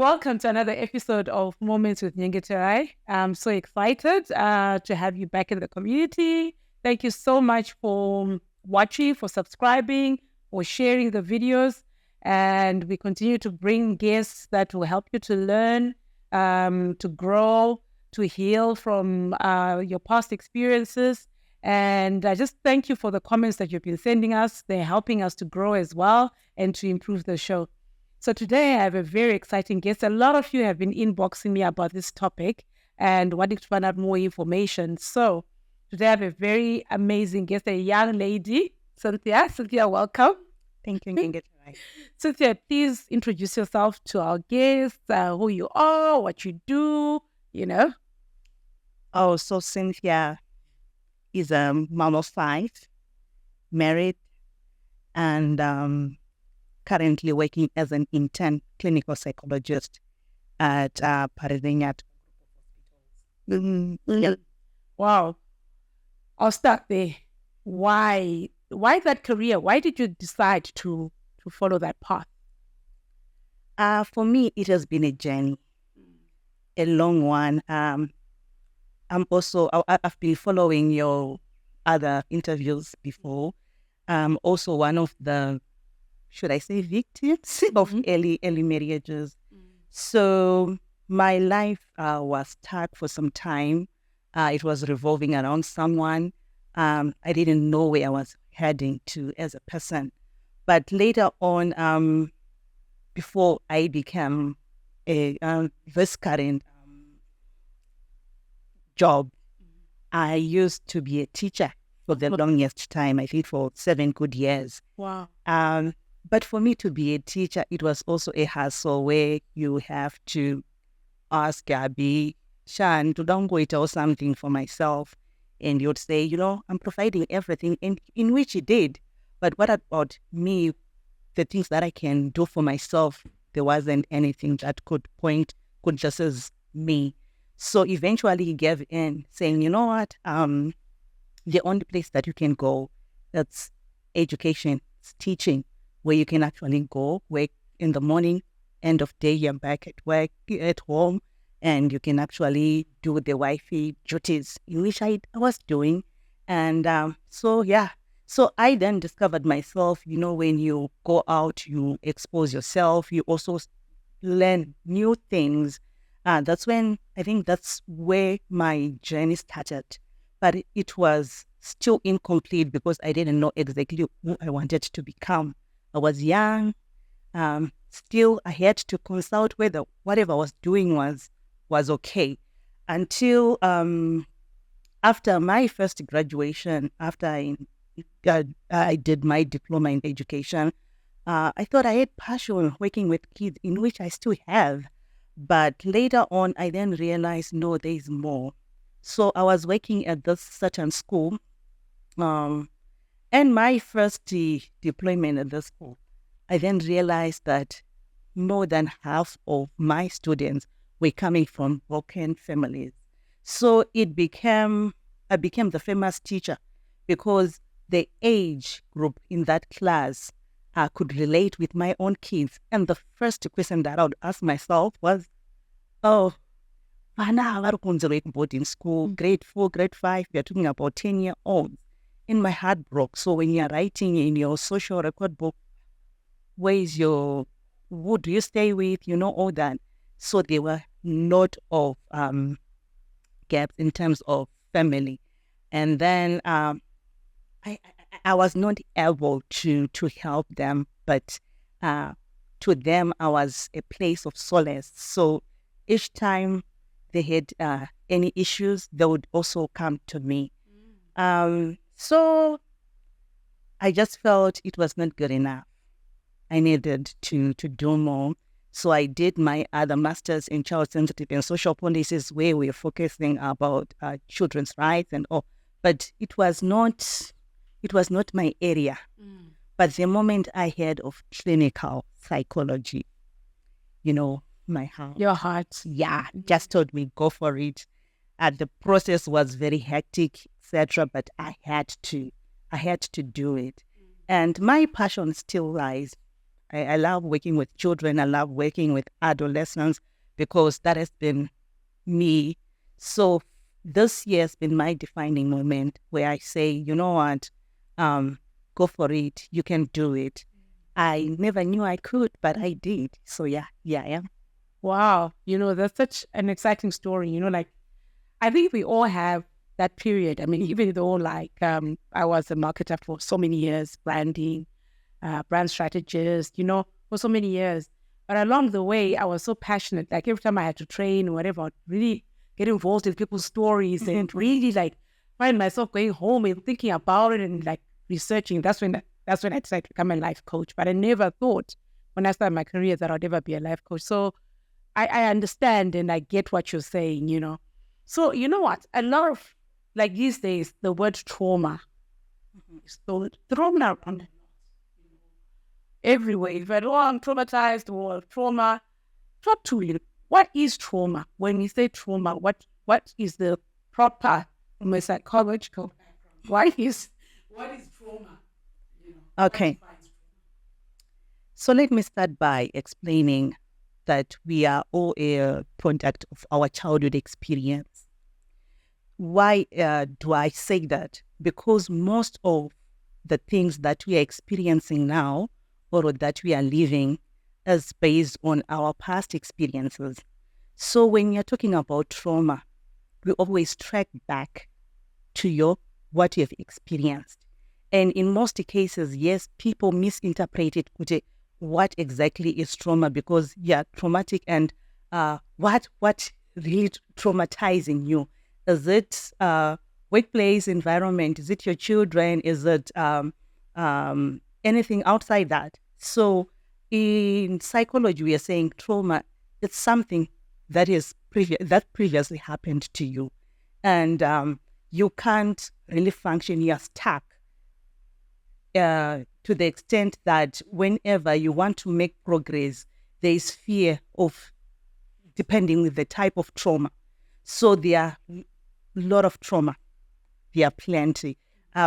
welcome to another episode of Moments with Nyengeterai. I'm so excited to have you back in the community. Thank you so much for watching, for subscribing, for sharing the videos. And we continue to bring guests that will help you to learn, to grow, to heal from your past experiences. And I just thank you for the comments that you've been sending us. They're helping us to grow as well and to improve the show. So today I have a very exciting guest. A lot of you have been inboxing me about this topic and wanting to find out more information. So today I have a very amazing guest, a young lady, Cynthia. Cynthia, welcome. Thank you, Nyengeterai. Cynthia, please introduce yourself to our guests, who you are, what you do, Oh, so Cynthia is a mom of 5, married, and currently working as an intern clinical psychologist at Parirenyatwa Group of Hospitals. Wow. I'll start there. Why that career? Why did you decide to follow that path? For me, it has been a journey, a long one. I've been following your other interviews before. Also one of the, should I say, victims of early marriages. So my life was stuck for some time. It was revolving around someone. I didn't know where I was heading to as a person. But later on, before I became this current job, I used to be a teacher for the longest time, I think for 7 good years. Wow. But for me to be a teacher, it was also a hassle where you have to ask Gabby, Shan, to don't go it or something for myself. And you'd say, I'm providing everything, and in which he did. But what about me, the things that I can do for myself? There wasn't anything that could just as me. So eventually he gave in, saying, you know what, the only place that you can go, that's education, it's teaching, where you can actually go, work in the morning, end of day, you're back at work, at home, and you can actually do the wifey duties, in which I was doing. And so I then discovered myself, when you go out, you expose yourself, you also learn new things. That's where my journey started. But it was still incomplete because I didn't know exactly who I wanted to become. I was young. Still, I had to consult whether whatever I was doing was okay. Until after my first graduation, after I did my diploma in education, I thought I had passion working with kids, in which I still have. But later on, I then realized, no, there is more. So I was working at this certain school, and my first deployment at the school, I then realized that more than half of my students were coming from broken families. So I became the famous teacher because the age group in that class could relate with my own kids. And the first question that I would ask myself was, boarding school, grade 4, grade 5, we are talking about 10-year-olds. And my heart broke. So when you're writing in your social record book, who do you stay with, all that. So there were a lot of gaps in terms of family. And then I was not able to help them, but to them, I was a place of solace. So each time they had any issues, they would also come to me. So I just felt it was not good enough. I needed to do more. So I did my other master's in child-sensitive and social policies, where we're focusing about children's rights and all. But it was not my area. But the moment I heard of clinical psychology, my heart. Your heart. Yeah, just told me, go for it. The process was very hectic, etc. But I had to do it. And my passion still lies I love working with children. I love working with adolescents because that has been me. So this year has been my defining moment where I say, you know what, go for it. You can do it. I never knew I could, but I did. So yeah, I am. Wow. That's such an exciting story. Like, I think we all have that period. I mean, even though like I was a marketer for so many years, branding, brand strategist, for so many years. But along the way, I was so passionate. Like every time I had to train or whatever, I'd really get involved in people's stories and really like find myself going home and thinking about it and like researching. That's when I decided to become a life coach. But I never thought when I started my career that I'd ever be a life coach. So I understand and I get what you're saying. So you know what? A lot of like these days, the word trauma is thrown around everywhere. If I'm traumatized or trauma, talk to you. What is trauma? When we say trauma, what is the proper from a psychological background? What is trauma? Okay. So let me start by explaining that we are all a product of our childhood experience. Why do I say that? Because most of the things that we are experiencing now or that we are living is based on our past experiences. So when you're talking about trauma, we always track back to what you have experienced. And in most cases, yes, people misinterpret it, what exactly is trauma, because traumatic and what really traumatizing you? Is it workplace environment? Is it your children? Is it anything outside that? So in psychology, we are saying trauma, it's something that previously happened to you. And you can't really function, you're stuck. To the extent that whenever you want to make progress, there is fear of, depending with the type of trauma. So there are a lot of trauma. There are plenty.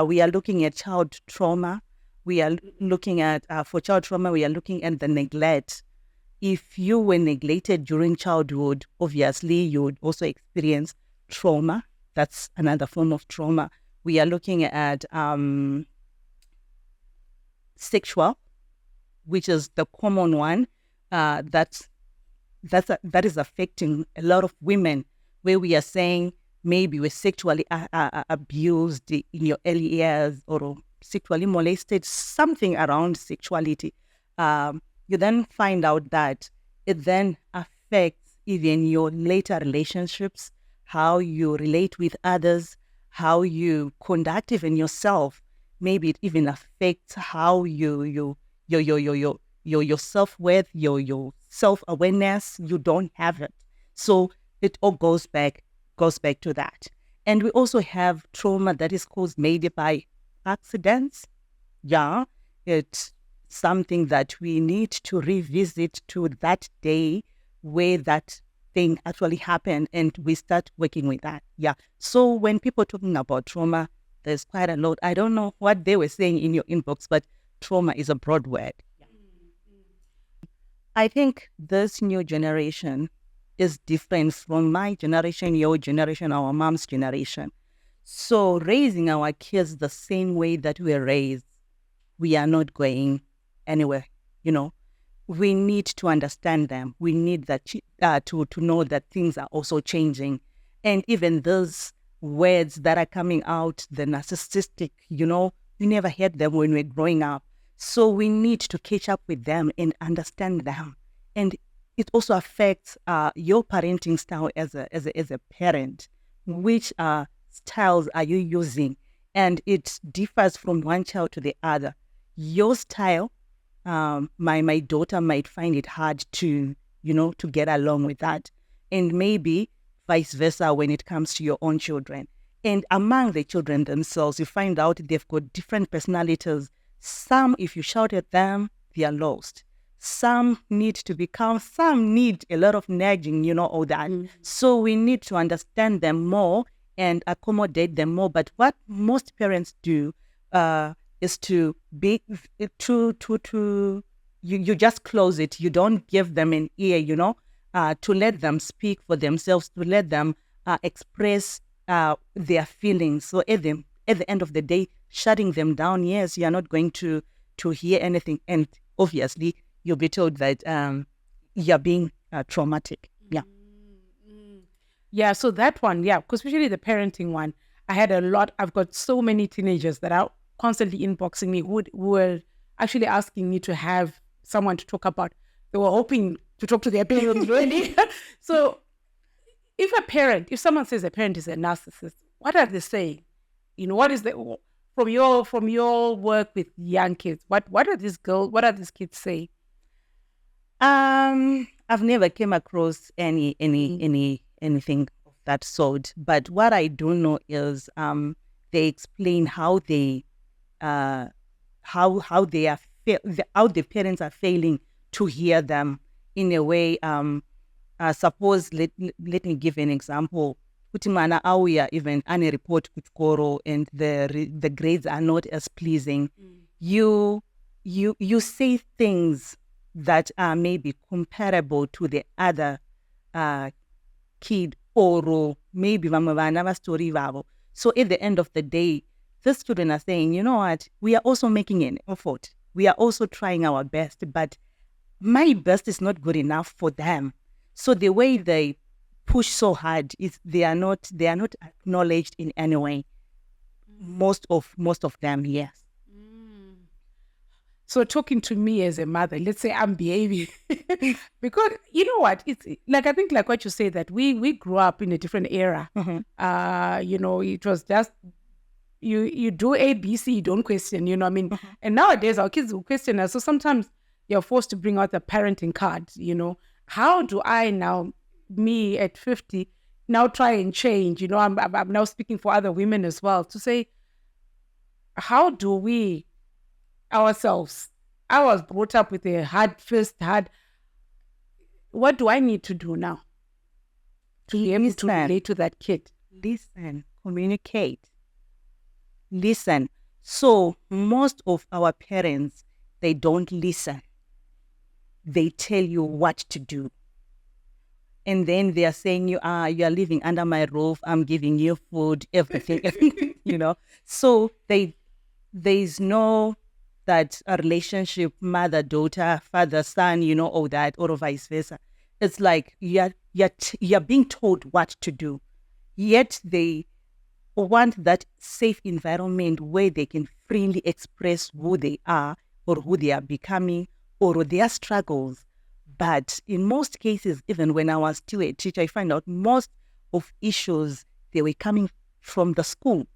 We are looking at child trauma. We are looking at, for child trauma, we are looking at the neglect. If you were neglected during childhood, obviously you would also experience trauma. That's another form of trauma. We are looking at sexual, which is the common one that is affecting a lot of women, where we are saying maybe we're sexually abused in your early years or sexually molested, something around sexuality. You then find out that it then affects even your later relationships, how you relate with others, how you conduct even yourself. Maybe it even affects how your self-worth, your self-awareness, you don't have it. So it all goes back to that. And we also have trauma that is caused maybe by accidents. Yeah, it's something that we need to revisit to that day where that thing actually happened, and we start working with that. Yeah. So when people are talking about trauma, there's quite a lot. I don't know what they were saying in your inbox, but trauma is a broad word. Yeah. I think this new generation is different from my generation, your generation, our mom's generation. So raising our kids the same way that we were raised, we are not going anywhere. We need to understand them. We need that to know that things are also changing. And even those words that are coming out, the narcissistic, we never heard them when we were growing up. So we need to catch up with them and understand them. And it also affects your parenting style as a parent. Which styles are you using? And it differs from one child to the other. Your style, my daughter might find it hard to get along with that. And maybe vice versa when it comes to your own children. And among the children themselves, you find out they've got different personalities. Some, if you shout at them, they are lost. Some need to be calm. Some need a lot of nudging, all that. Mm-hmm. So we need to understand them more and accommodate them more. But what most parents do is to be to you just close it. You don't give them an ear, to let them speak for themselves, to let them express their feelings. So at the end of the day, shutting them down, yes, you're not going to hear anything. And obviously, you'll be told that you're being traumatic. Yeah. Yeah, so that one, yeah, because especially the parenting one, I've got so many teenagers that are constantly inboxing me who were actually asking me to have someone to talk about. They were hoping to talk to their parents, really. So if someone says a parent is a narcissist, what are they saying? What is from your work with young kids, what are these kids saying? I've never came across anything of that sort. But what I do know is they explain how they how the parents are failing to hear them in a way. Suppose let me give an example. Kutimana auya even any report kutkoro and the grades are not as pleasing. You say things that are maybe comparable to the other kid or maybe vamavana story vavo. So at the end of the day, the students are saying, you know what, we are also making an effort. We are also trying our best, but my best is not good enough for them. So the way they push so hard is they are not acknowledged in any way. Most of them, yes. So talking to me as a mother, let's say I'm behaving because you know what, it's like, I think like what you say, that we grew up in a different era. It was just you do A, B, C, you don't question, and nowadays our kids will question us. So sometimes you're forced to bring out the parenting card, how do I now, me at 50, now try and change, I'm now speaking for other women as well, to say, how do we ourselves, I was brought up with a hard fist, what do I need to do now to be able to relate to that kid? Listen, communicate, listen. So most of our parents, they don't listen. They tell you what to do. And then they are saying, you are living under my roof, I'm giving you food, everything, So there's no that a relationship, mother, daughter, father, son, all that, or vice versa. It's like you're being told what to do. Yet they want that safe environment where they can freely express who they are or who they are becoming or their struggles. But in most cases, even when I was still a teacher, I find out most of issues, they were coming from the school.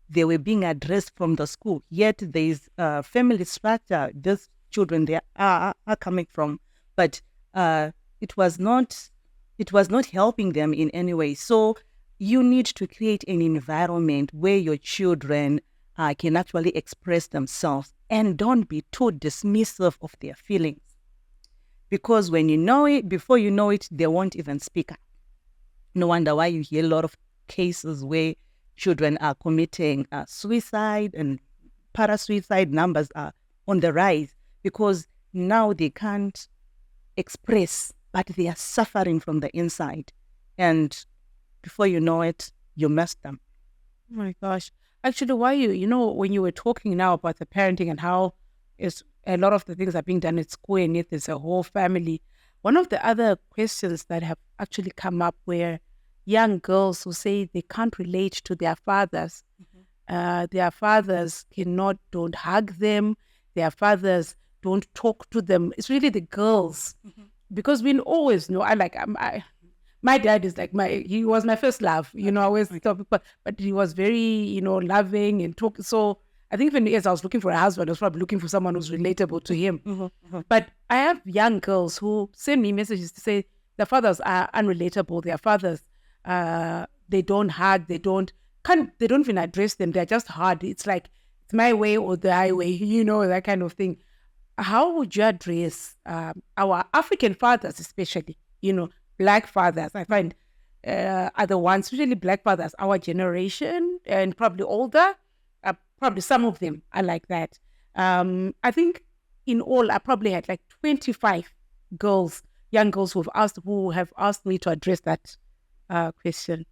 They were being addressed from the school. Yet there is a family structure these children they are coming from. But it was not helping them in any way. So you need to create an environment where your children can actually express themselves and don't be too dismissive of their feelings. Because when you know it, before you know it, they won't even speak up. No wonder why you hear a lot of cases where children are committing suicide, and para-suicide numbers are on the rise because now they can't express, but they are suffering from the inside. And before you know it, you messed them. Oh my gosh. Actually, when you were talking now about the parenting and how a lot of the things are being done at school and yet there's a whole family, one of the other questions that have actually come up where young girls who say they can't relate to their fathers. Their fathers don't hug them. Their fathers don't talk to them. It's really the girls. Because we always know, my dad is like he was my first love, I always tell people, but he was very, loving and talking. So I think even as I was looking for a husband, I was probably looking for someone who's relatable to him. But I have young girls who send me messages to say their fathers are unrelatable. Their fathers, they don't hug, they don't even address them. They're just hard. It's like, it's my way or the highway, that kind of thing. How would you address our African fathers, especially, Black fathers? I find are the ones, especially Black fathers, our generation and probably older, probably some of them are like that. I think in all, I probably had like 25 young girls who have asked me to address that question.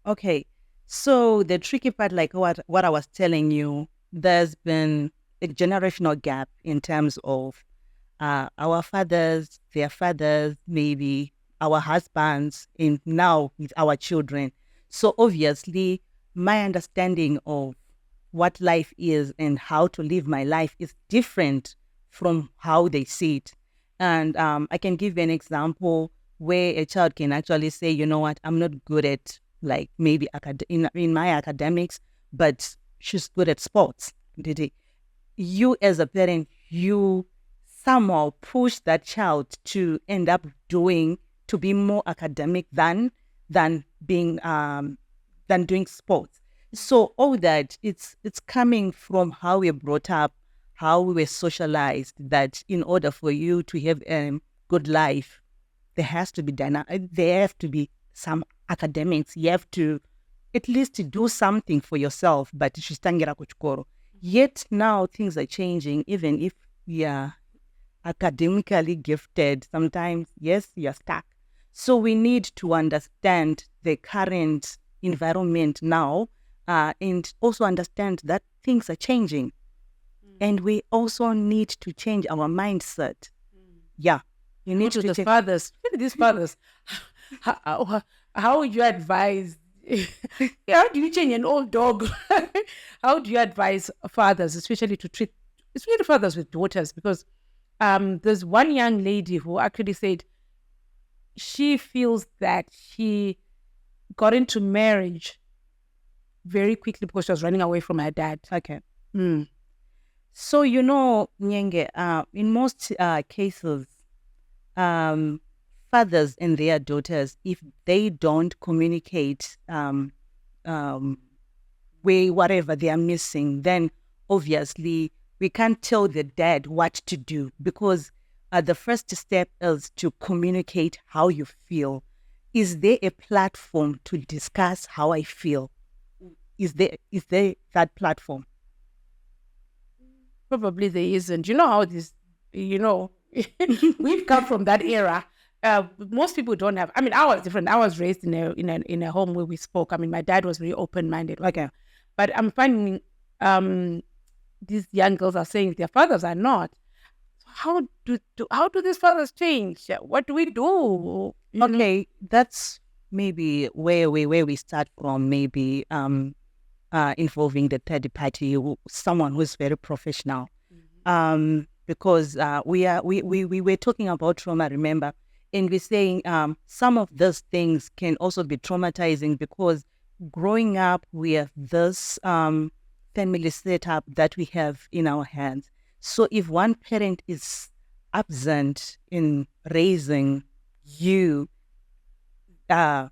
Okay. So the tricky part, like what I was telling you, there's been a generational gap in terms of our fathers, their fathers, maybe our husbands, and now with our children. So obviously, my understanding of what life is and how to live my life is different from how they see it. And I can give you an example where a child can actually say, you know what, I'm not good at like maybe in my academics, but she's good at sports. You as a parent, you somehow push that child to end up to be more academic than being than doing sports. So all that it's coming from how we're brought up, how we were socialized, that in order for you to have a good life, there has to be there have to be some academics. You have to at least to do something for yourself, but shistangira kuchikoro. Yet now things are changing, even if we are academically gifted, sometimes, yes, you're stuck. So we need to understand the current environment now, and also understand that things are changing. And we also need to change our mindset. Yeah. You need to the fathers. These fathers, how would you advise? How do you change an old dog? How do you advise fathers, especially fathers with daughters? Because there's one young lady who actually said she feels that she got into marriage very quickly because she was running away from her dad. Okay. So, you know, Nyenge, in most cases, fathers and their daughters, if they don't communicate whatever they are missing, then obviously we can't tell the dad what to do, because the first step is to communicate how you feel. Is there a platform to discuss how I feel? Is there that platform? Probably there isn't. You know how this, we've come from that era. Most people don't have. I mean, I was different. I was raised in a home where we spoke. I mean, my dad was very open-minded. Okay, but I'm finding these young girls are saying their fathers are not. How do these fathers change? What do we do? Okay, that's maybe where we start from. Maybe involving the third party, someone who's very professional. Because we were talking about trauma, remember, and we're saying some of those things can also be traumatizing, because growing up with this family setup that we have in our hands. So if one parent is absent in raising you, so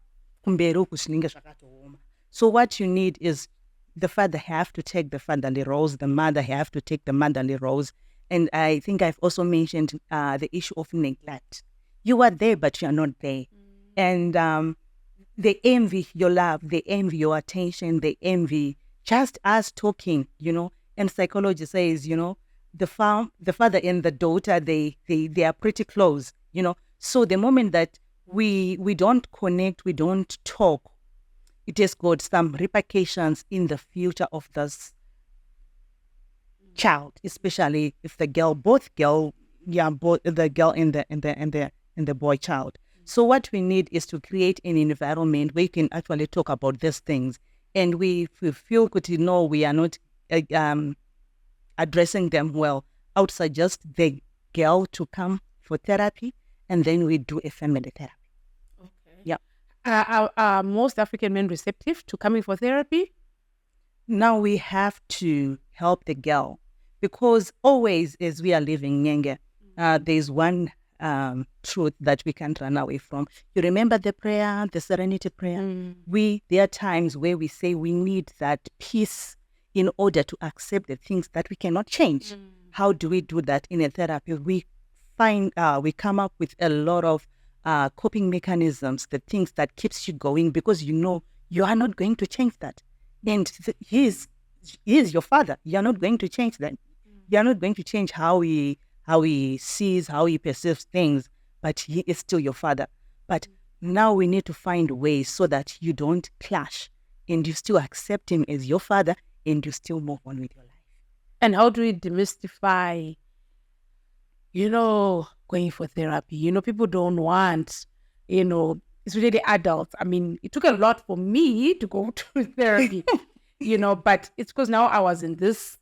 what you need is the father have to take the fatherly roles, the mother have to take the motherly roles. And I think I've also mentioned the issue of neglect. You are there, but you're not there. And they envy your love, they envy your attention, they envy just us talking, And psychology says, the father and the daughter, they are pretty close, So the moment that we don't connect, we don't talk, it has got some repercussions in the future of this child, especially if the girl and the boy child. So what we need is to create an environment where you can actually talk about these things, and we feel good to know we are not addressing them well. I would suggest the girl to come for therapy, and then we do a family therapy. Okay. Yeah. Are most African men receptive to coming for therapy? Now we have to help the girl, because always as we are living Nyenge, there's one truth that we can't run away from. You remember the prayer, the serenity prayer? There are times where we say we need that peace in order to accept the things that we cannot change. How do we do that in a therapy? We come up with a lot of coping mechanisms, the things that keeps you going, because you are not going to change that. And he is your father. You're not going to change that. You're not going to change how he how he sees, how he perceives things, but he is still your father. But now we need to find ways so that you don't clash and you still accept him as your father and you still move on with your life. And how do we demystify, going for therapy? People don't want, especially the adults. I mean, it took a lot for me to go to therapy, but it's because now I was in this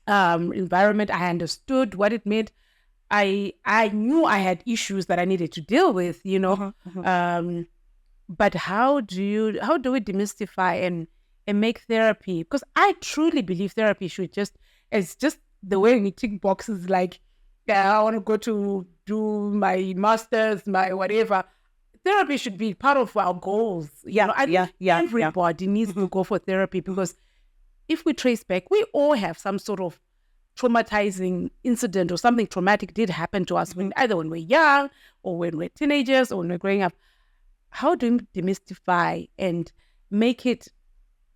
environment. I understood what it meant. I knew I had issues that I needed to deal with, but how do we demystify and make therapy? Because I truly believe therapy it's just the way we tick boxes, like, I want to go to do my master's, my whatever. Therapy should be part of our goals. Everybody needs to go for therapy, because if we trace back, we all have some sort of traumatizing incident or something traumatic did happen to us either when we're young or when we're teenagers or when we're growing up. How do we demystify and make it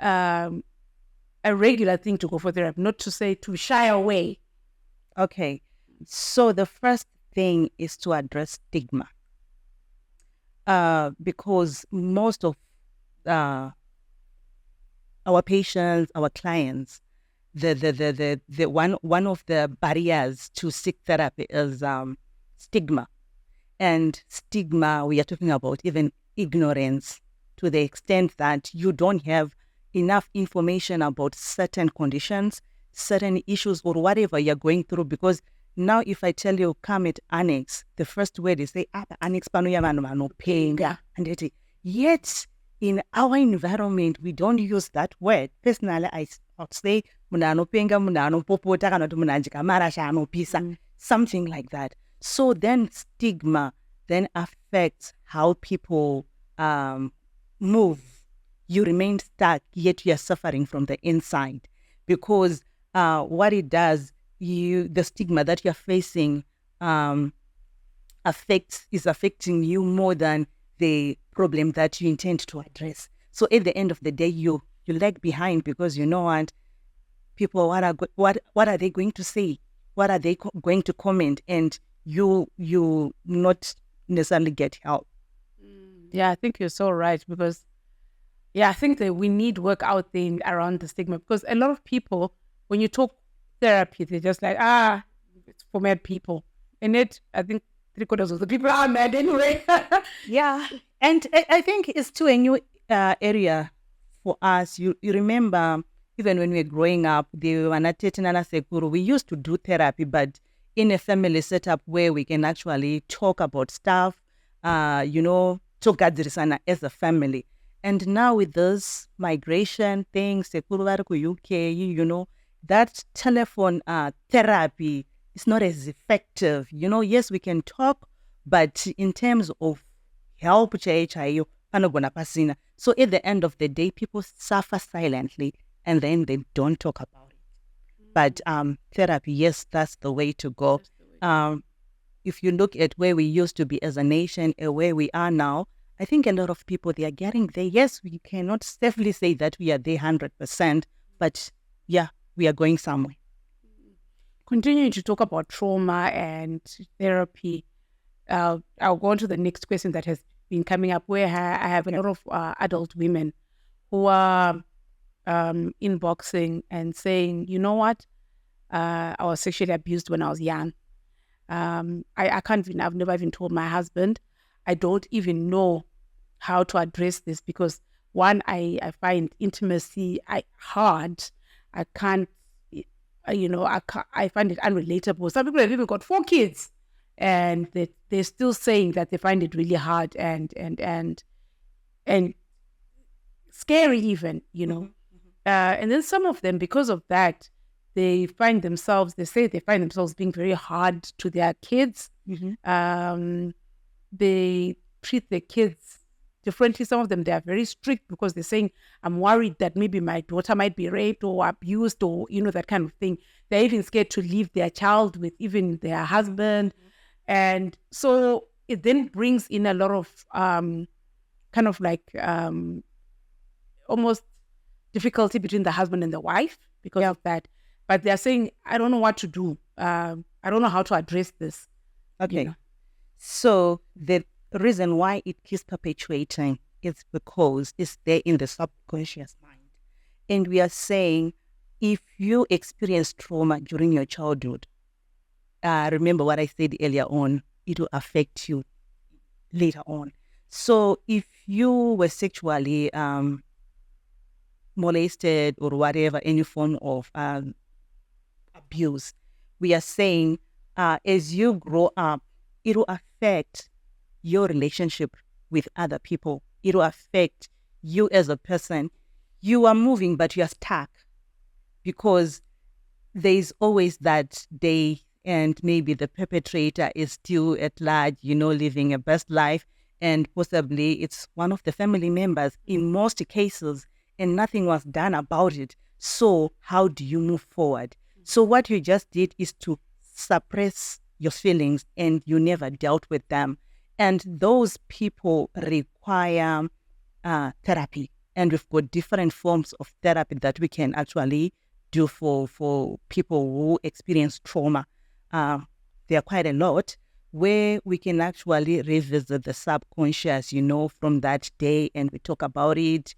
a regular thing to go for therapy, not to say to shy away? Okay, so the first thing is to address stigma, because most of our patients, our clients, the one of the barriers to seek therapy is stigma. And stigma, we are talking about even ignorance, to the extent that you don't have enough information about certain conditions, certain issues, or whatever you're going through. Because now if I tell you, come at annex, the first word is say, annex no pain. Yeah. And yet, in our environment, we don't use that word. Personally, I would say, something like that. So then stigma then affects how people move. You remain stuck, yet you are suffering from the inside, because what it does, the stigma that you're facing is affecting you more than the problem that you intend to address. So at the end of the day, you lag behind, because you know what, people, what are they going to say? What are they going to comment? And you not necessarily get help. Yeah, I think you're so right, because I think that we need work out there around the stigma, because a lot of people, when you talk therapy, they're just like, it's for mad people. And I think 3/4 of the people are mad anyway. Yeah. And I think it's too a new area for us. You remember, even when we were growing up, we used to do therapy, but in a family setup where we can actually talk about stuff, talk as a family. And now with this migration thing, UK, that telephone therapy is not as effective. Yes, we can talk, but in terms of help, so at the end of the day, people suffer silently and then they don't talk about it. But therapy, yes, that's the way to go. If you look at where we used to be as a nation and where we are now, I think a lot of people, they are getting there. Yes, we cannot safely say that we are there 100%, but yeah, we are going somewhere. Continuing to talk about trauma and therapy, I'll go on to the next question that has been coming up, where I have a lot of adult women who are inboxing and saying, you know what, I was sexually abused when I was young. I can't even, I've never even told my husband. I don't even know how to address this, because one, I find intimacy hard. I can't, I find it unrelatable. Some people have even got 4 kids, and they're still saying that they find it really hard and scary even, and then some of them, because of that, they find themselves being very hard to their kids. They treat their kids differently. Some of them, they are very strict, because they're saying, I'm worried that maybe my daughter might be raped or abused, or, that kind of thing. They're even scared to leave their child with even their husband. And so it then brings in a lot of kind of like almost difficulty between the husband and the wife because of that. But they're saying, I don't know what to do. I I don't know how to address this. Okay. You know? So the reason why it keeps perpetuating is because it's there in the subconscious mind. And we are saying, if you experience trauma during your childhood, remember what I said earlier on, it will affect you later on. So if you were sexually molested or whatever, any form of abuse, we are saying as you grow up, it will affect your relationship with other people. It will affect you as a person. You are moving, but you are stuck because there's always that day, and maybe the perpetrator is still at large, living a best life, and possibly it's one of the family members in most cases, and nothing was done about it. So how do you move forward? So what you just did is to suppress your feelings, and you never dealt with them. And those people require therapy. And we've got different forms of therapy that we can actually do for people who experience trauma. There are quite a lot where we can actually revisit the subconscious, from that day, and we talk about it.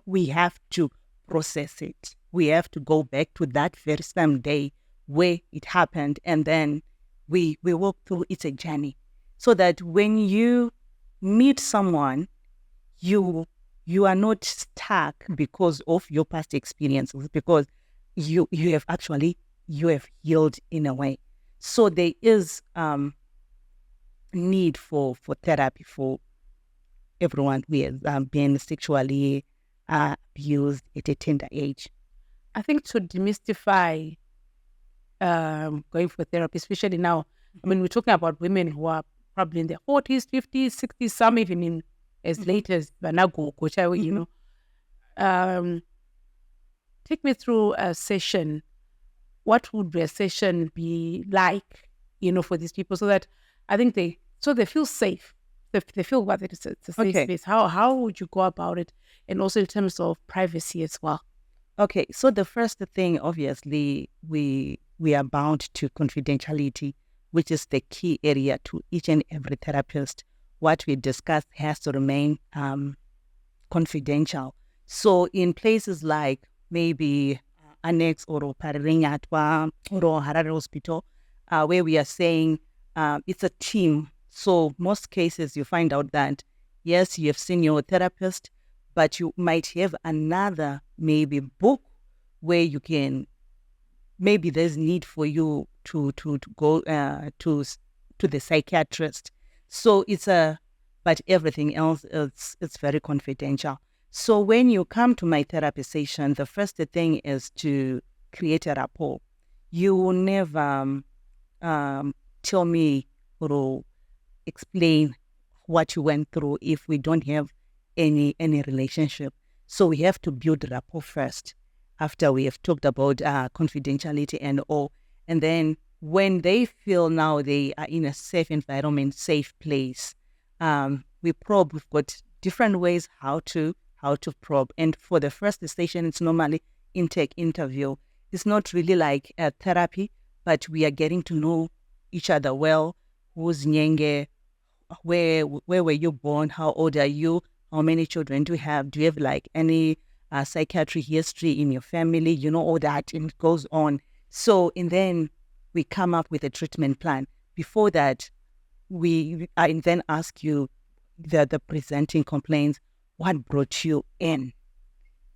We have to process it. We have to go back to that very same day where it happened, and then we walk through. It's a journey, so that when you meet someone, you are not stuck because of your past experiences, because you have healed in a way. So there is need for therapy for everyone who has been sexually abused at a tender age. I think to demystify going for therapy, especially now, I mean, we're talking about women who are probably in their 40s, 50s, 60s, some even in as late as Banago, take me through a session. What would a session be like, for these people, so that I think they feel safe. They feel what it's a safe space. How would you go about it? And also in terms of privacy as well. Okay, so the first thing, obviously, we are bound to confidentiality, which is the key area to each and every therapist. What we discuss has to remain confidential. So in places like maybe Annex or Parirenyatwa or Harare Hospital, where we are saying it's a team. So most cases you find out that, yes, you have seen your therapist, but you might have another maybe book where you can, maybe there's need for you to go to the psychiatrist. So but everything else it's very confidential. So when you come to my therapy session, the first thing is to create a rapport. You will never tell me or explain what you went through if we don't have any relationship. So we have to build rapport first after we have talked about confidentiality and all. And then when they feel now they are in a safe environment, safe place, we probe. We've got different ways how to probe. And for the first session, it's normally intake interview. It's not really like a therapy, but we are getting to know each other well. Who's Nyenge? Where were you born? How old are you? How many children do you have? Do you have like any psychiatry history in your family? All that, and it goes on. So, and then we come up with a treatment plan. Before that, I then ask you, the presenting complaints, what brought you in?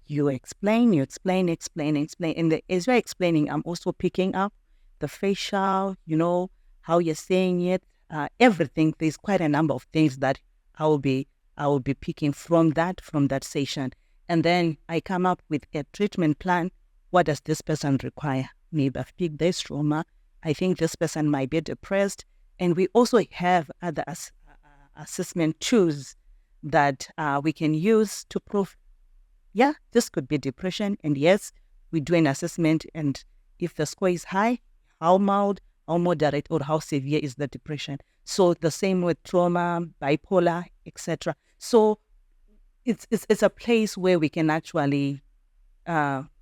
You explain. And as you're explaining, I'm also picking up the facial, how you're saying it, everything. There's quite a number of things that I will be picking from that session. And then I come up with a treatment plan. What does this person require? Maybe I've picked this trauma. I think this person might be depressed. And we also have other assessment tools that we can use to prove, this could be depression. And yes, we do an assessment. And if the score is high, how mild, how moderate, or how severe is the depression? So the same with trauma, bipolar, etc. So it's a place where we can actually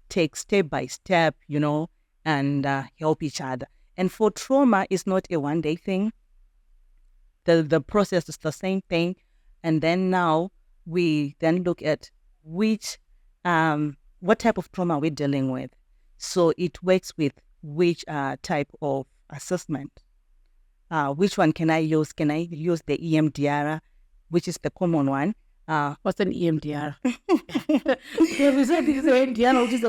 take step by step, and help each other. And for trauma, it's not a one-day thing. The process is the same thing. And then now we then look at what type of trauma we're dealing with. So it works with which type of assessment. Which one can I use? Can I use the EMDR, which is the common one? What's an EMDR? You don't have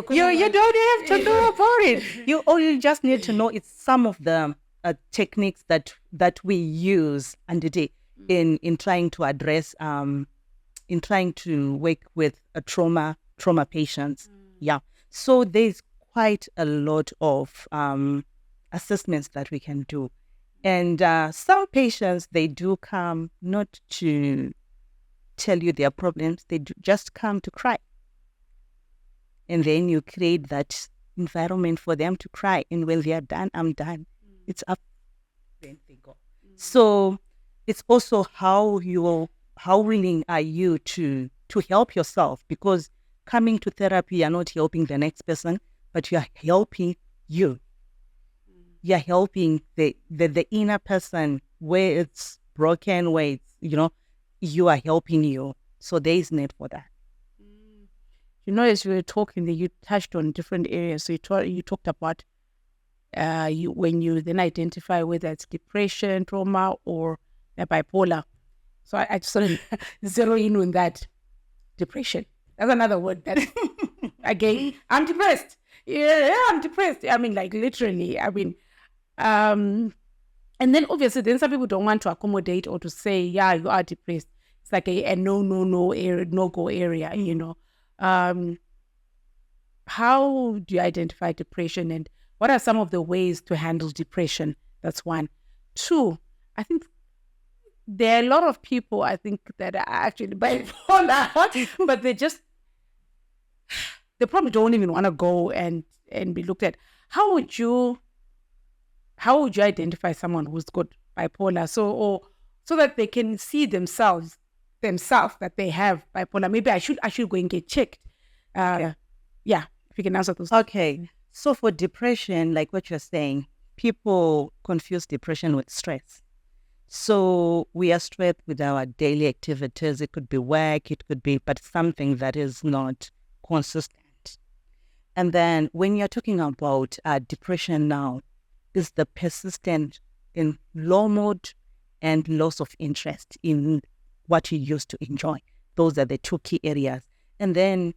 to know about it. You just need to know it's some of the techniques that we use and in trying to address in trying to work with a trauma patients. Yeah. So there's quite a lot of assessments that we can do. And some patients, they do come not to tell you their problems, they just come to cry. And then you create that environment for them to cry. And when they are done, I'm done. It's up, then they go. So it's also how willing are you to help yourself, because coming to therapy, you're not helping the next person, but you're helping you. You're helping the inner person where it's broken, where it's, you are helping you. So there is need for that. As we were talking, you touched on different areas. So you talked about when you then identify whether it's depression, trauma, or bipolar. So I just sort of zero in on that. Depression. That's another word that, again, I'm depressed. Yeah, I'm depressed. I mean, like literally, and then obviously, then some people don't want to accommodate or to say, yeah, you are depressed. It's like a no area, no-go area, How do you identify depression, and what are some of the ways to handle depression? That's one. Two, I think there are a lot of people, I think, that are actually bipolar, but they probably don't even want to go and be looked at. How would you identify someone who's got bipolar, so that they can see themselves that they have bipolar? Maybe I should go and get checked. If you can answer those. Okay. So for depression, like what you're saying, people confuse depression with stress. So we are stressed with our daily activities. It could be work, but something that is not consistent. And then when you're talking about depression now, is the persistent in low mood and loss of interest in what you used to enjoy. Those are the two key areas. And then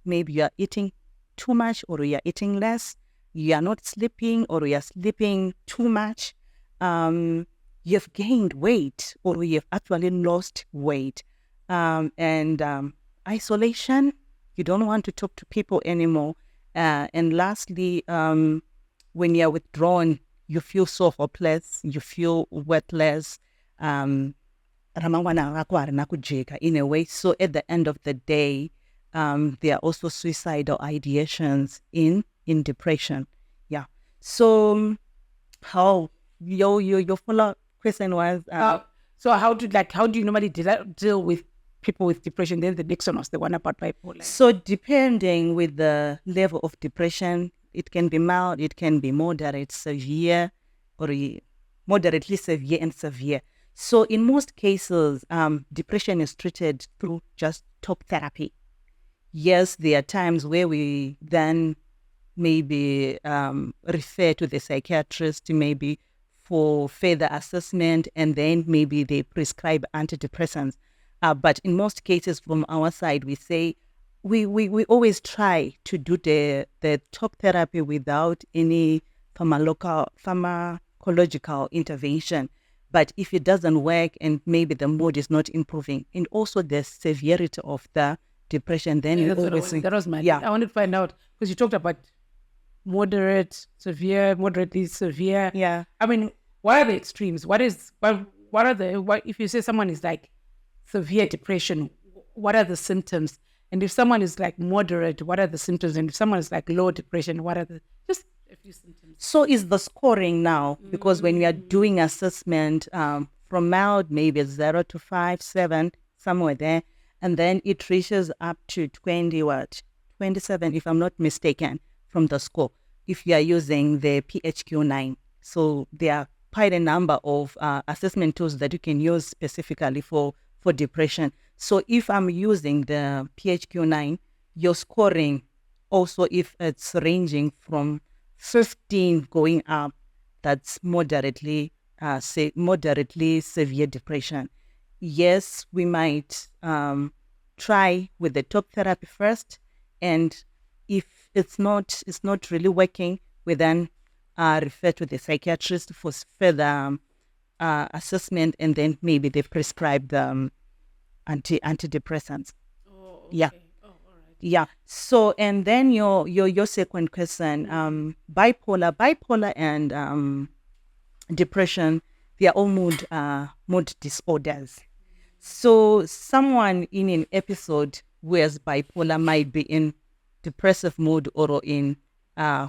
maybe you are eating too much or you are eating less. You are not sleeping or you are sleeping too much. You've gained weight or you've actually lost weight. And isolation, you don't want to talk to people anymore. And lastly, when you're withdrawn, you feel so hopeless, you feel worthless, in a way. So at the end of the day, there are also suicidal ideations in depression. Yeah. So how your follow-up question was so how do you normally deal with people with depression? Then the next one was the one about bipolar. So depending with the level of depression, it can be mild, it can be moderate, severe, or moderately severe and severe. So in most cases, depression is treated through just talk therapy. Yes, there are times where we then maybe refer to the psychiatrist maybe for further assessment, and then maybe they prescribe antidepressants. But in most cases from our side, we say we always try to do the talk therapy without any pharmacological intervention. But if it doesn't work and maybe the mood is not improving, and also the severity of the depression, then that was my I wanted to find out, because you talked about moderate, severe, moderately severe. Yeah. I mean, what are the extremes? What if you say someone is like severe depression, what are the symptoms? And if someone is like moderate, what are the symptoms? And if someone is like low depression, what are just a few symptoms? So is the scoring now, because when we are doing assessment from mild, maybe 0 to 5, 7, somewhere there, and then it reaches up to 27, if I'm not mistaken, from the score. if you are using the PHQ-9. So there are quite a number of assessment tools that you can use specifically for depression. So if I'm using the PHQ-9, your scoring also, if it's ranging from 15 going up, that's moderately severe depression. Yes, we might try with the talk therapy first, and if it's not really working, we then refer to the psychiatrist for further assessment, and then maybe they prescribe the antidepressants. Oh, okay. Yeah. Oh, all right. Yeah. So, and then your second question, bipolar and depression, they are all mood disorders. So someone in an episode who has bipolar might be in depressive mood or in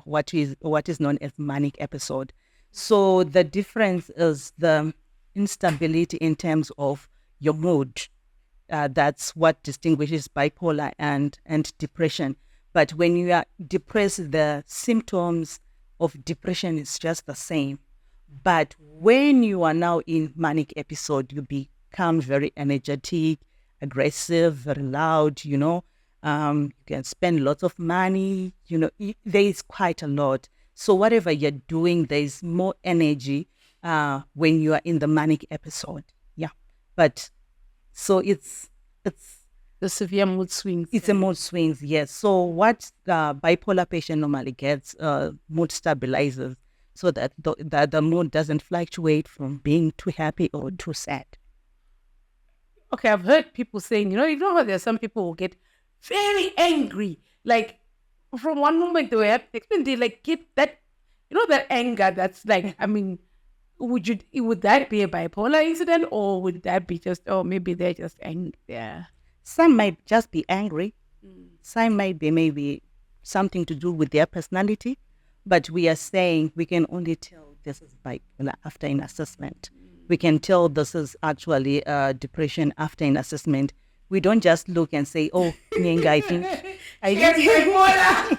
what is known as manic episode. So the difference is the instability in terms of your mood. That's what distinguishes bipolar and depression. But when you are depressed, the symptoms of depression is just the same. But when you are now in manic episode, you become very energetic, aggressive, very loud, you can spend lots of money, there is quite a lot. So whatever you're doing, there's more energy when you are in the manic episode. Yeah. But so it's The severe mood swings. a mood swings, yes. So what the bipolar patient normally gets, mood stabilizers, so that the mood doesn't fluctuate from being too happy or too sad. Okay, I've heard people saying, you know how there's some people who get very angry. Like from one moment they were happy, next minute they like get that, that anger that's like, I mean, would that be a bipolar incident, or would that be just, maybe they're just angry? Yeah. Some might just be angry. Some might be maybe something to do with their personality. But we are saying we can only tell this is bipolar after an assessment. We can tell this is actually depression after an assessment. We don't just look and say, oh, Nyenga, I think bipolar.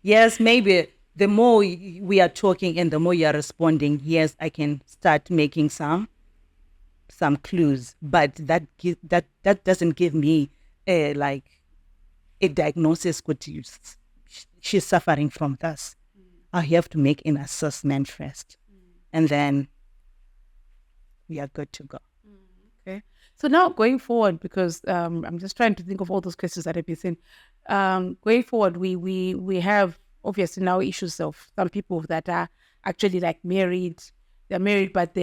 Yes, maybe the more we are talking and the more you are responding, yes, I can start making some clues, but that doesn't give me a diagnosis. She's suffering from this. I have to make an assessment first, and then we are good to go. Okay. So now going forward, because I'm just trying to think of all those questions that I've been saying. Going forward, we have obviously now issues of some people that are actually like married. They're married, but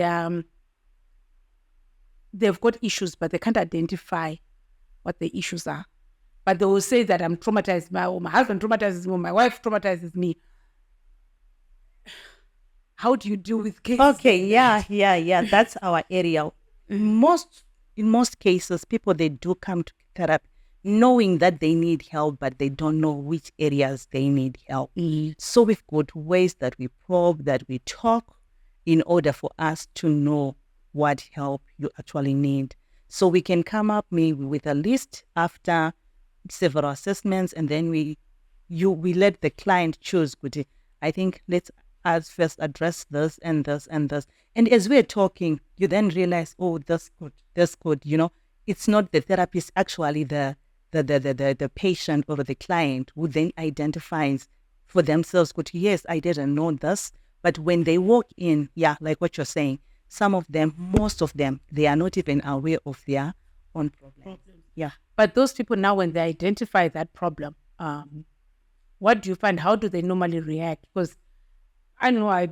they've got issues, but they can't identify what the issues are. But they will say that I'm traumatized, my husband traumatizes me, or my wife traumatizes me. How do you deal with cases? Okay, yeah. That's our area. In most cases, people, they do come to therapy knowing that they need help, but they don't know which areas they need help. So we've got ways that we probe, that we talk, in order for us to know what help you actually need. So we can come up maybe with a list after several assessments, and then we let the client choose. I think let's first address this and this and this. And as we're talking, you then realize, oh, this could. It's not the therapist, actually the patient or the client who then identifies for themselves, yes, I didn't know this. But when they walk in, like what you're saying, most of them, they are not even aware of their own problems. Yeah. But those people now, when they identify that problem, what do you find? How do they normally react? Because I know I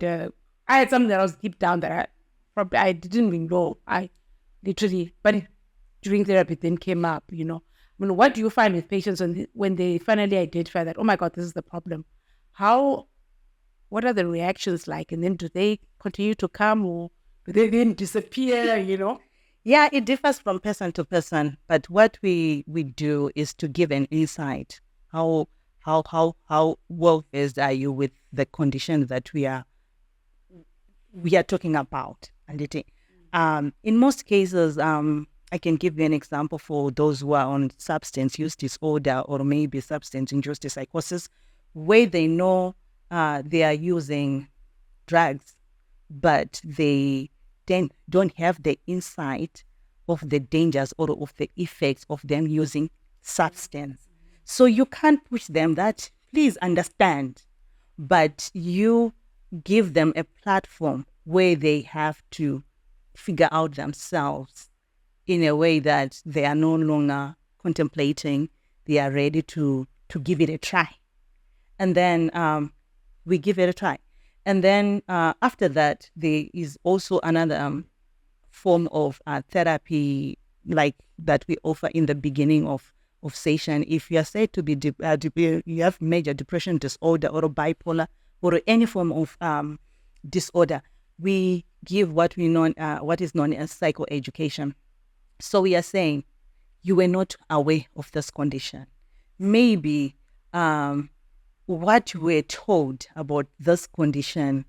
had something that was deep down that I didn't even know. I literally, but during therapy then came up, I mean, what do you find with patients when they finally identify that, oh my God, this is the problem? What are the reactions like? And then do they continue to come, or do they then disappear, Yeah, it differs from person to person. But what we do is to give an insight. How well versed are you with the condition that we are talking about? And in most cases, I can give you an example for those who are on substance use disorder or maybe substance-induced psychosis, where they know they are using drugs, but they then don't have the insight of the dangers or of the effects of them using substance. So you can't push them that, please understand, but you give them a platform where they have to figure out themselves in a way that they are no longer contemplating, they are ready to give it a try. And then we give it a try. And then after that, there is also another form of therapy like that we offer in the beginning of session. If you are said to be you have major depression disorder or a bipolar or any form of disorder, we give what is known as psychoeducation. So we are saying you were not aware of this condition. Maybe what you were told about this condition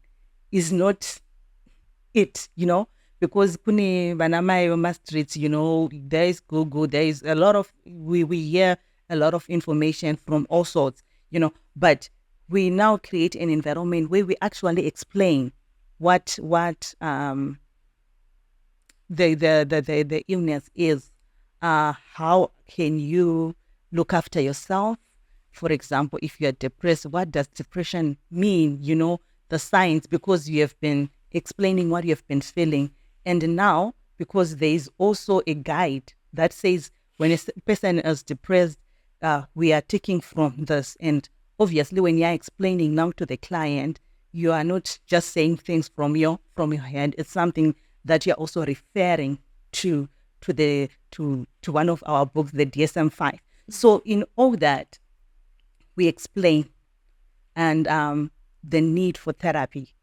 is not it, because kune banamayo ma streets, there is Google, there is a lot of, we hear a lot of information from all sorts, but we now create an environment where we actually explain what the illness is. How can you look after yourself? For example, if you are depressed, what does depression mean? The signs, because you have been explaining what you have been feeling. And now, because there is also a guide that says when a person is depressed, we are taking from this. And obviously, when you're explaining now to the client, you are not just saying things from your head. It's something that you're also referring to one of our books, the DSM-5. So in all that, we explain and the need for therapy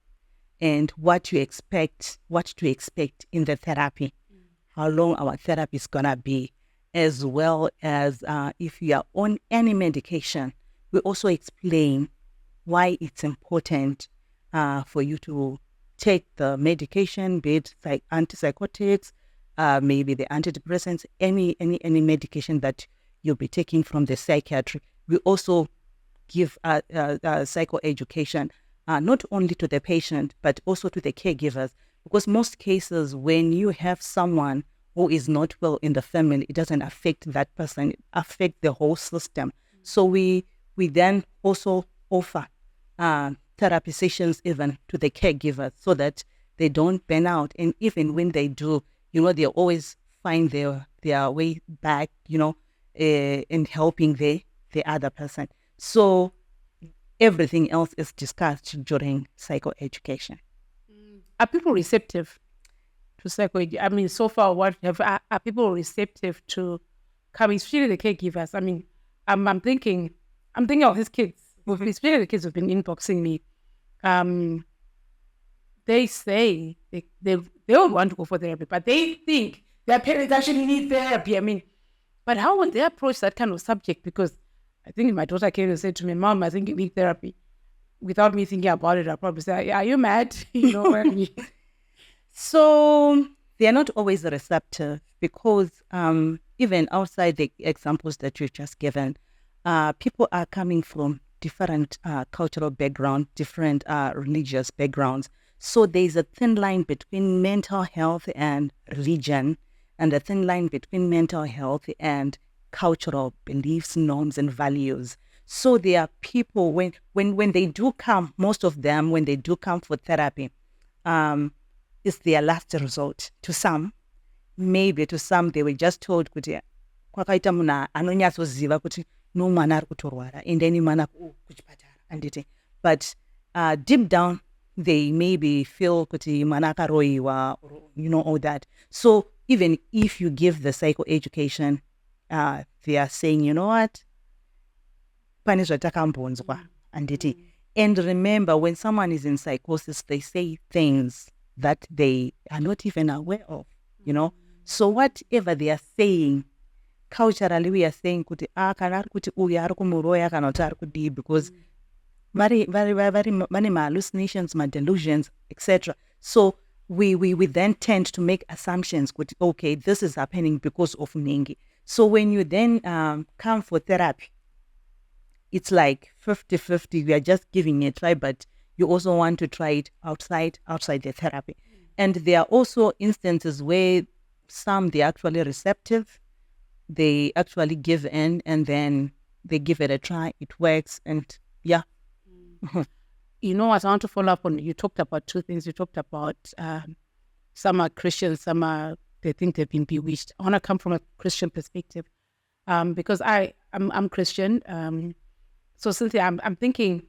and what to expect in the therapy, how long our therapy is gonna be, as well as if you are on any medication, we also explain why it's important for you to take the medication, be it like antipsychotics, maybe the antidepressants, any medication that you'll be taking from the psychiatry. We also give psychoeducation, not only to the patient, but also to the caregivers. Because most cases, when you have someone who is not well in the family, it doesn't affect that person, it affects the whole system. So we then also offer therapy sessions even to the caregivers so that they don't burn out. And even when they do, they always find their way back, in helping the other person. So everything else is discussed during psychoeducation. Are people receptive to psychoeducation? I mean, so far, are people receptive to coming, especially the caregivers? I mean, I'm thinking of these kids, especially the kids who've been inboxing me. They say they don't want to go for therapy, but they think their parents actually need therapy. I mean, but how would they approach that kind of subject? Because I think my daughter came and said to me, "Mom, I think you need therapy." Without me thinking about it, I'll probably say, "Are you mad?" What I mean? So they are not always receptive because even outside the examples that you've just given, people are coming from different cultural backgrounds, different religious backgrounds. So there's a thin line between mental health and religion, and a thin line between mental health and cultural beliefs, norms, and values. So there are people, when they do come, most of them, when they do come for therapy, it's their last resort. To some, maybe to some, they were just told, kuti kwakaita munhu anonyatsoziva kuti no mwana ari kutorwara and then mwana kuchipatara anditi. But deep down, they maybe feel kuti mwana akaroiwa, all that. So even if you give the psychoeducation, they are saying, you know what, pane zvatakambonzwa anditi. And remember, when someone is in psychosis, they say things that they are not even aware of, So whatever they are saying, culturally we are saying kuti kana ari kuti uyu ari kumuroya kana kuti ari kudii, because very many hallucinations, delusions, etc. So we then tend to make assumptions, okay, this is happening because of Nengi. So when you then come for therapy, it's like 50-50. We are just giving it a try, but you also want to try it outside the therapy. And there are also instances where they're actually receptive. They actually give in and then they give it a try. It works. And yeah. You know what? I want to follow up on, you talked about two things. You talked about some are Christians, they think they've been bewitched. I want to come from a Christian perspective because I'm Christian. So Cynthia, I'm thinking,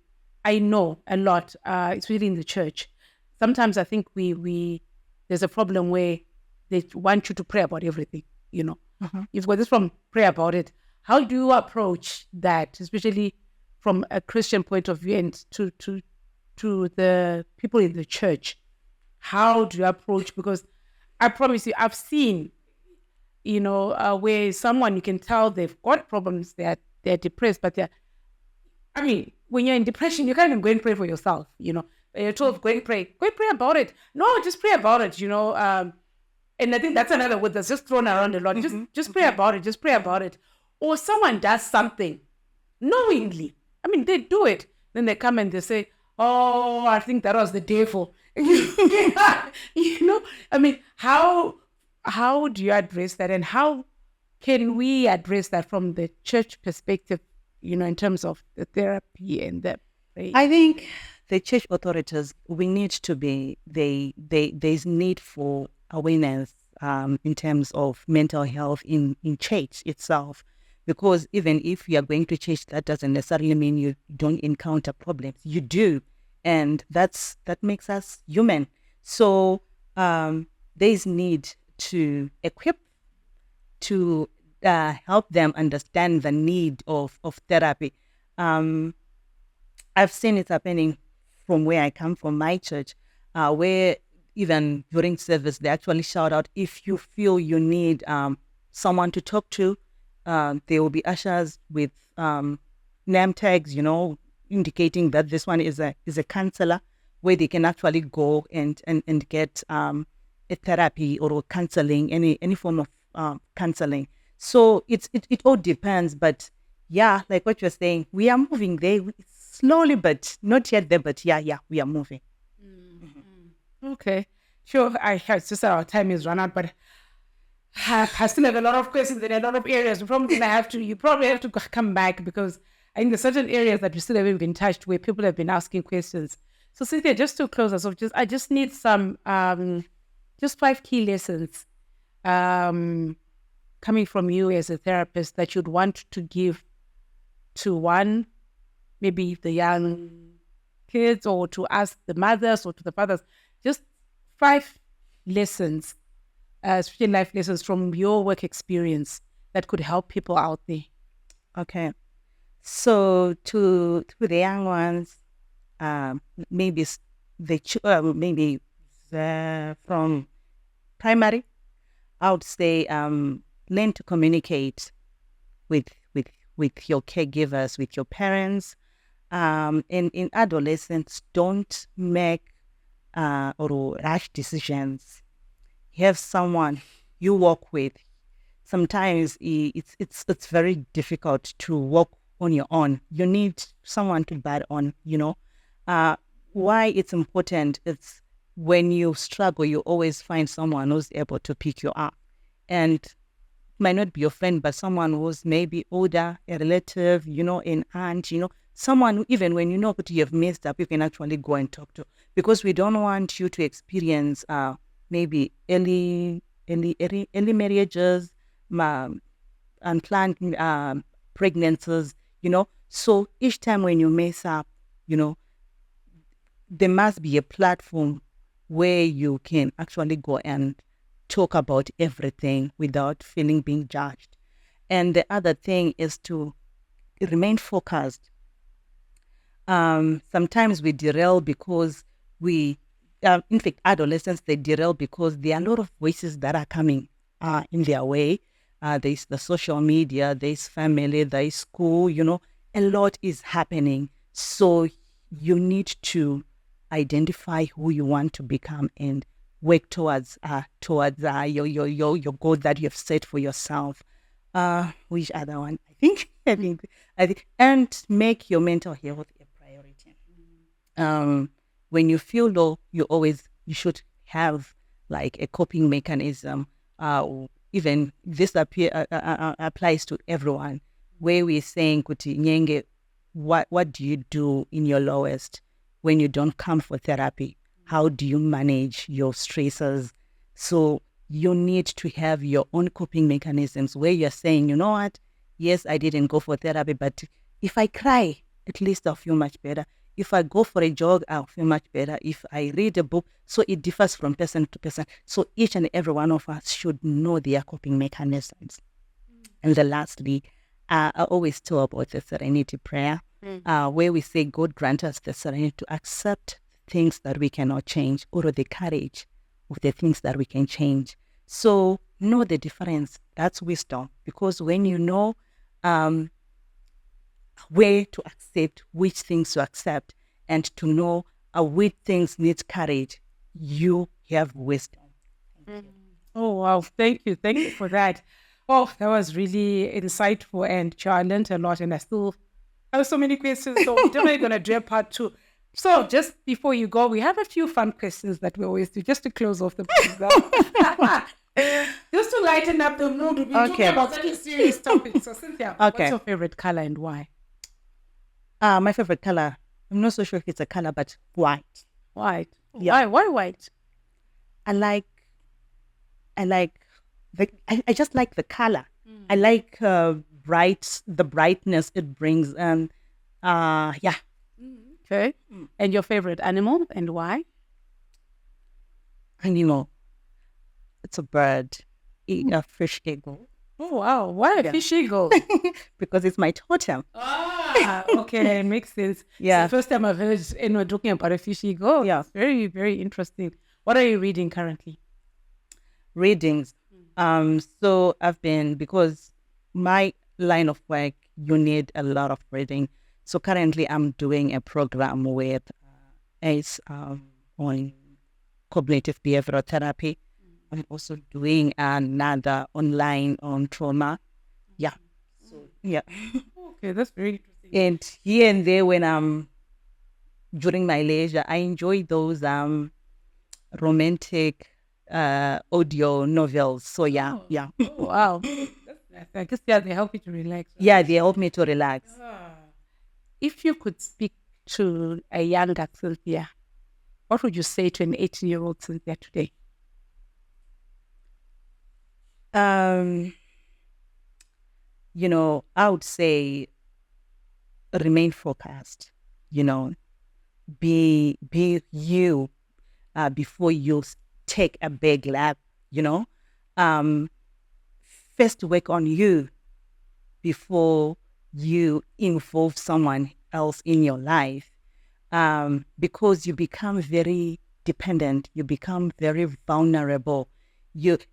I know a lot, especially in the church. Sometimes I think there's a problem where they want you to pray about everything, you know. You've got this from pray about it. How do you approach that, especially from a Christian point of view and to the people in the church? How do you approach? Because I promise you, I've seen, you know, where someone, you can tell they've got problems, they're depressed, but when you're in depression, you can't even go and pray for yourself, you know. You're told, go and pray about it. No, just pray about it, you know. And I think that's another word that's just thrown around a lot. Just pray about it. Just pray about it. Or someone does something knowingly. They do it. Then they come and they say, oh, I think that was the devil. You know, how do you address that? And how can we address that from the church perspective, you know, in terms of the therapy and the prayer? I think the church authorities, we need to be, there's need for awareness in terms of mental health in church itself. Because even if you are going to church, that doesn't necessarily mean you don't encounter problems. You do. And that makes us human. So there's need to equip, to help them understand the need of therapy. I've seen it happening from where I come from, my church, where even during service, they actually shout out, if you feel you need someone to talk to, there will be ushers with name tags, you know, indicating that this one is a counselor, where they can actually go and get a therapy or counseling, any form of counseling. So it all depends, but yeah, like what you're saying, we are moving there slowly, but not yet there. But yeah, we are moving. Okay, sure. It's just our time is run out, but I still have a lot of questions in a lot of areas. You probably have to come back, because I think there's certain areas that we still haven't been touched where people have been asking questions. So Cynthia, just to close us off, I just need some just 5 key lessons coming from you as a therapist that you'd want to give to one, maybe the young kids, or to ask the mothers or to the fathers. Just 5 lessons, especially life lessons from your work experience that could help people out there. Okay. So to the young ones, maybe from primary, I would say learn to communicate with your caregivers, with your parents. In adolescence, don't make or rash decisions. Have someone you work with. Sometimes it's very difficult to work on your own. You need someone to bet on, you know. Why it's important, it's when you struggle, you always find someone who's able to pick you up. And might not be your friend, but someone who's maybe older, a relative, you know, an aunt, you know, someone who, even when you know that you have messed up, you can actually go and talk to. Because we don't want you to experience maybe early marriages, unplanned pregnancies, you know. So each time when you mess up, you know, there must be a platform where you can actually go and talk about everything without feeling being judged. And the other thing is to remain focused. Sometimes we derail because in fact, adolescents, they derail because there are a lot of voices that are coming in their way. There's the social media, there's family, there's school, you know, a lot is happening. So you need to identify who you want to become and work towards your goal that you have set for yourself. Which other one? I think, and make your mental health a priority. When you feel low, you should have like a coping mechanism. Even this applies to everyone. Where we're saying, Kuti Nyenge, what do you do in your lowest when you don't come for therapy? How do you manage your stresses? So you need to have your own coping mechanisms where you're saying, you know what? Yes, I didn't go for therapy, but if I cry, at least I'll feel much better. If I go for a jog, I'll feel much better. If I read a book, so it differs from person to person. So each and every one of us should know their coping mechanisms. And then lastly, I always talk about the serenity prayer, where we say, God grant us the serenity to accept things that we cannot change, or the courage of the things that we can change. So know the difference. That's wisdom. Because when you know where to accept, which things to accept, and to know which things need courage, you have wisdom. Oh, wow. Thank you. Thank you for that. Oh, that was really insightful, and I learned a lot, and I still have so many questions. So we're definitely going to do a part 2. So just before you go, we have a few fun questions that we always do just to close off the program. Just to lighten up the mood. We've been talking about such a serious topic. So Cynthia, what's your favorite color and why? My favorite color, I'm not so sure if it's a color, but white. White? Yeah. Why white? I just like the color. I like the brightness it brings. Yeah. Okay. And your favorite animal and why? Animal. It's a bird. A fish eagle. Oh, wow. Why a fish eagle? Because it's my totem. Okay. Makes sense. Yeah. It's the first time I've heard anyone talking about a fish eagle. Yeah. Very, very interesting. What are you reading currently? Readings. So because my line of work, you need a lot of reading. So currently I'm doing a program with on cognitive behavioral therapy. I'm also doing another online on trauma. Yeah. So yeah. Okay, that's very interesting. And here and there when I'm during my leisure, I enjoy those romantic audio novels. So yeah. Oh, wow. I guess they help you to relax. Right? Yeah, they help me to relax. If you could speak to a younger Cynthia, what would you say to an 18-year-old Cynthia today? I would say remain focused, be you before you take a big lap, first work on you before you involve someone else in your life, because you become very dependent, you become very vulnerable.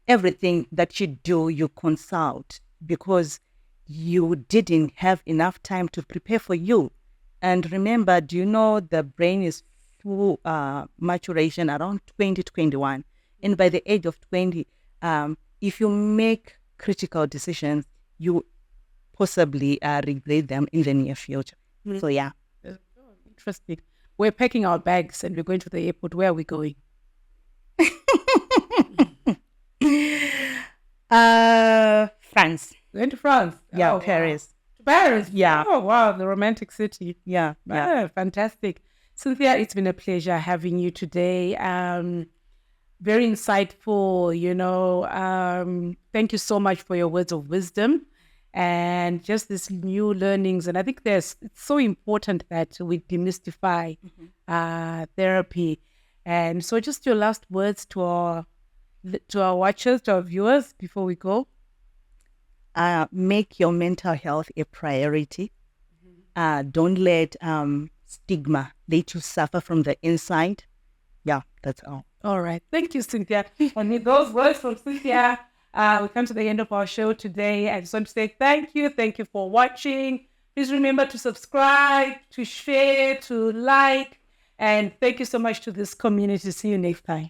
Everything that you do, you consult because you didn't have enough time to prepare for you. And remember, do you know the brain is full maturation around 20 to 21. And by the age of 20, if you make critical decisions, you possibly regret them in the near future. So yeah. Interesting. We're packing our bags and we're going to the airport. Where are we going? France. Going to France? Yeah, Paris. Wow. To Paris? Yeah. Oh, wow, the romantic city. Yeah. Fantastic. Cynthia, it's been a pleasure having you today. Very insightful, thank you so much for your words of wisdom and just this new learnings. And I think it's so important that we demystify therapy. And so just your last words to our watchers, to our viewers before we go. Make your mental health a priority. Don't let stigma let you suffer from the inside. Yeah, that's all. All right. Thank you, Cynthia. And with those words from Cynthia, we come to the end of our show today. I just want to say thank you. Thank you for watching. Please remember to subscribe, to share, to like. And thank you so much to this community. See you next time.